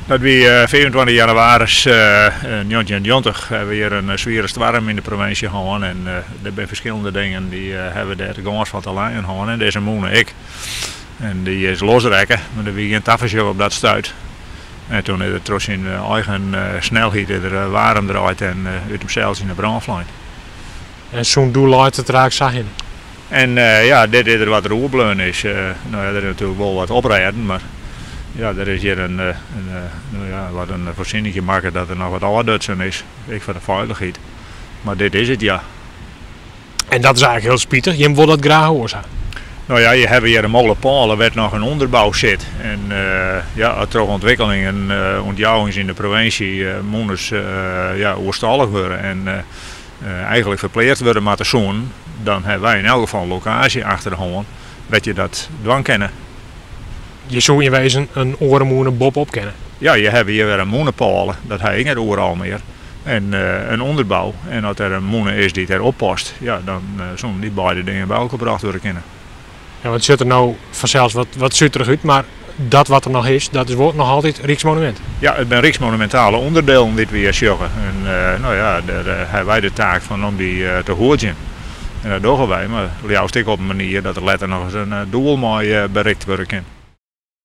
Dat we 24 januari 1990 hebben we hier een zware storm in de provincie gehad. En er zijn verschillende dingen die hebben daar gans van te lijden gehad. En deze moeder ik. En die is losrekken, maar er was geen tafershow op dat stuit. En toen is het trots in eigen snelheid er warm draait en uit hemzelf in de brandvlijn. En zo'n doel uit het raak zag je. En ja, dit is er wat roerbleun is. Nou ja, er is natuurlijk wel wat oprijden, maar ja, er is hier een voorziening gemaakt dat er nog wat ouderdutsen is. Ik voor de veiligheid. Maar dit is het, ja. En dat is eigenlijk heel spietig. Je wil dat graag horen. Nou ja, je hebt hier een molenpalen waar nog een onderbouw zit. En ja, door ontwikkelingen en ontjouwingen in de provincie moest oorstallig worden. En eigenlijk verpleegd worden met de zon. Dan hebben wij in elk geval een locatie achter de hand. Dat je dat dwang kennen. Je zou in wezen een orenmoene bob opkennen. Ja, je hebt hier weer een moenenpalen. Dat heb ik niet overal meer. En een onderbouw. En als er een moene is die erop past, ja, dan zullen die beide dingen bij elkaar gebracht worden kunnen. Ja, want het ziet er nou vanzelfs wat zuterig uit, maar dat wat er nog is, dat wordt nog altijd Rijksmonument. Ja, het zijn Rijksmonumentale onderdelen dit we hier zoeken. En nou ja, daar hebben wij de taak van om die te horen. En dat doen wij, maar juist op een manier dat er later nog eens een doel mooi bereikt worden kan.